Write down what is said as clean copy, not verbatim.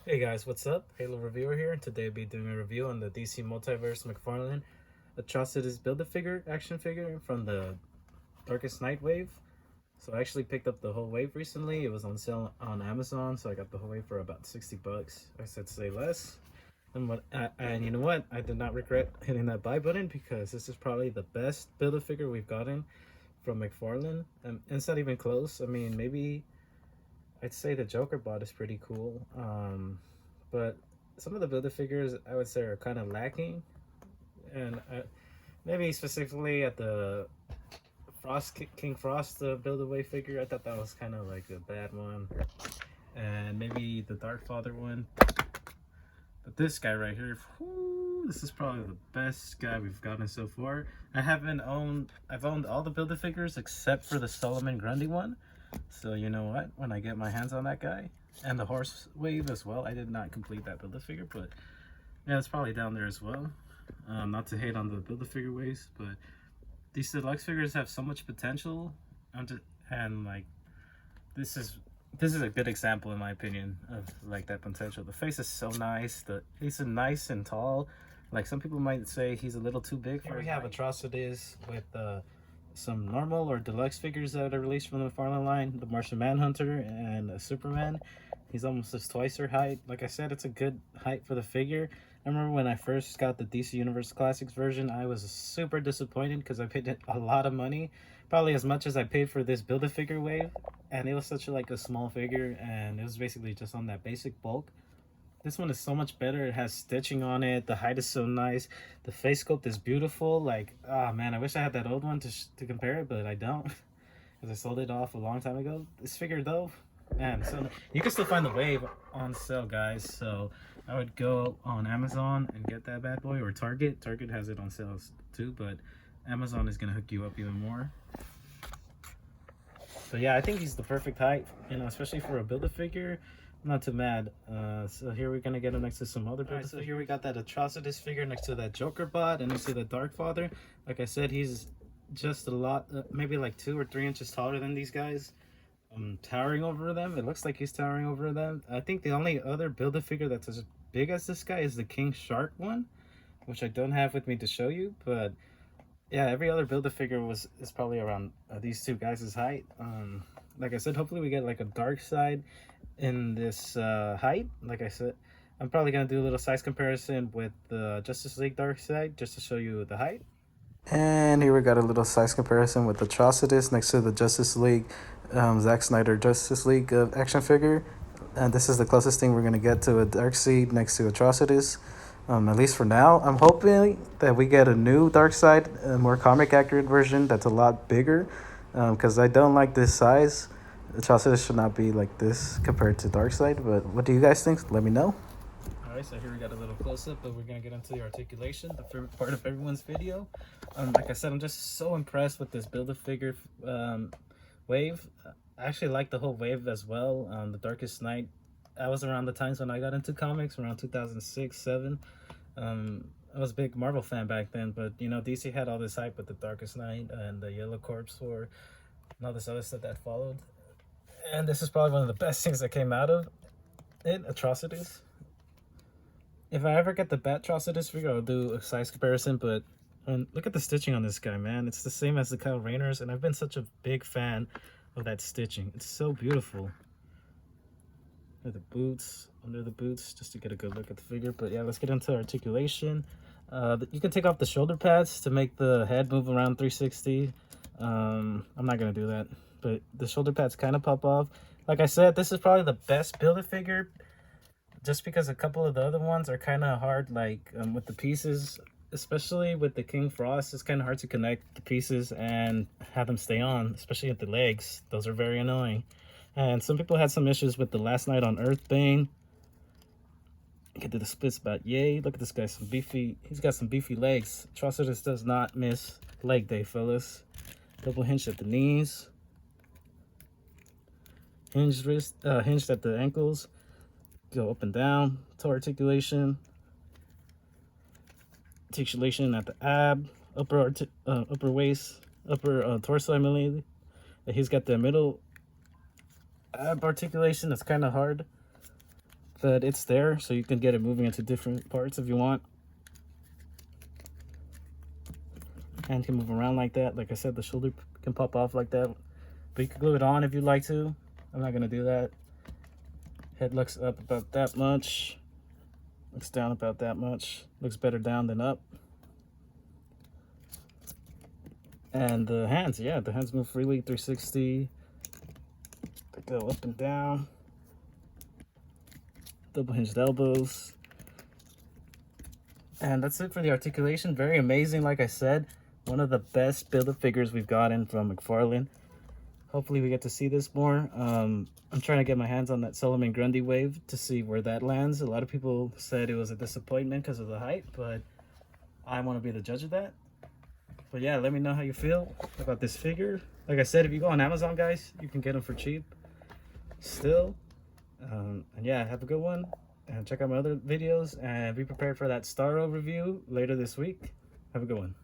Hey guys, what's up? Halo Reviewer here, and today I'll be doing a review on the DC Multiverse McFarlane Atrocitus Build-A-Figure action figure from the Darkest Night wave. So I actually picked up the whole wave recently. It was on sale on Amazon, so I got the whole wave for about 60 bucks. I said say less. And you know what? I did not regret hitting that buy button because this is probably the best Build-A-Figure we've gotten from McFarlane. And it's not even close. I mean, maybe I'd say the Joker bot is pretty cool, but some of the Builder figures I would say are kind of lacking, and maybe specifically at the King Frost Build Away figure, I thought that was kind of like a bad one, and maybe the Dark Father one. But this guy right here, whoo, this is probably the best guy we've gotten so far. I've owned all the Builder figures except for the Solomon Grundy one. So you know what? When I get my hands on that guy and the horse wave as well, I did not complete that Build-A-Figure, but yeah, it's probably down there as well. Not to hate on the Build-A-Figure waves, but these deluxe figures have so much potential, and like this is a good example in my opinion of like that potential. The face is so nice. He's nice and tall. Like some people might say he's a little too big. Here we have Atrocitus with some normal or deluxe figures that are released from the McFarlane line, the Martian Manhunter and a Superman. He's almost just twice her height. Like I said, it's a good height for the figure. I remember when I first got the DC Universe Classics version, I was super disappointed because I paid a lot of money, probably as much as I paid for this Build-A-Figure wave, and it was such a small figure, and it was basically just on that basic bulk. This one is so much better. It has stitching on it. The height is so nice. The face sculpt is beautiful. Like, ah, man, I wish I had that old one to compare it, but I don't, because I sold it off a long time ago. This figure, though, man, so you can still find the wave on sale, guys. So I would go on Amazon and get that bad boy, or Target. Target has it on sales too, but Amazon is gonna hook you up even more. But yeah, I think he's the perfect height, especially for a Build-A-Figure. I'm not too mad. So here we're gonna get him next to some other Build-A-Figures. So here we got that Atrocitus figure next to that Joker bot and next to the Dark Father. Like I said, he's just a lot, maybe like 2 or 3 inches taller than these guys. Towering over them. It looks like he's towering over them. I think the only other Build-A-Figure that's as big as this guy is the King Shark one, which I don't have with me to show you, but yeah, every other Build-A-Figure is probably around these two guys' height. Like I said, hopefully we get like a dark side in this height. Like I said, I'm probably gonna do a little size comparison with the Justice League dark side just to show you the height. And here we got a little size comparison with Atrocitus next to the Justice League, Zack Snyder Justice League action figure. And this is the closest thing we're gonna get to a Darkseid next to Atrocitus. At least for now. I'm hoping that we get a new Darkseid, a more comic accurate version that's a lot bigger, because I don't like this size. Atrocitus should not be like this compared to Darkseid, but what do you guys think? Let me know. Alright, so here we got a little close-up, but we're going to get into the articulation, the favorite part of everyone's video. Like I said, I'm just so impressed with this Build-A-Figure wave. I actually like the whole wave as well. The Darkest Night, that was around the times when I got into comics, around 2006, 7. I was a big Marvel fan back then, but DC had all this hype with the Darkest Night and the Yellow Corpse War and all this other stuff that followed. And this is probably one of the best things that came out of it, Atrocitus. If I ever get the Batrocitus figure, I'll do a size comparison, but look at the stitching on this guy, man. It's the same as the Kyle Rayner's, and I've been such a big fan of that stitching. It's so beautiful. The boots, under the boots, just to get a good look at the figure. But yeah, let's get into articulation. You can take off the shoulder pads to make the head move around 360. I'm not gonna do that, but the shoulder pads kind of pop off. Like I said, this is probably the best Build-A-Figure, just because a couple of the other ones are kind of hard, like with the pieces, especially with the King Frost. It's kind of hard to connect the pieces and have them stay on, especially at the legs. Those are very annoying. And some people had some issues with the Last Night on Earth Bane. Get to the split spot. Yay, look at this guy. He's got some beefy legs. Atrocitus does not miss leg day, fellas. Double hinge at the knees. Hinged at the ankles. Go up and down. Toe articulation. Articulation at the ab. Upper waist. Upper torso, I mean. He's got the middle ab articulation. That's kind of hard, but it's there, so you can get it moving into different parts if you want. Hand can move around like that. Like I said, the shoulder can pop off like that, but you can glue it on if you'd like to. I'm not gonna do that. Head looks up about that much, looks down about that much, looks better down than up. And the hands, yeah, the hands move freely, 360. They go up and down. Double hinged elbows. And that's it for the articulation. Very amazing, like I said. One of the best Build-A-Figures we've gotten from McFarlane. Hopefully we get to see this more. I'm trying to get my hands on that Solomon Grundy wave to see where that lands. A lot of people said it was a disappointment because of the height, but I want to be the judge of that. But yeah, let me know how you feel about this figure. Like I said, if you go on Amazon, guys, you can get them for cheap still. And yeah, have a good one. And check out my other videos. And be prepared for that Starro review later this week. Have a good one.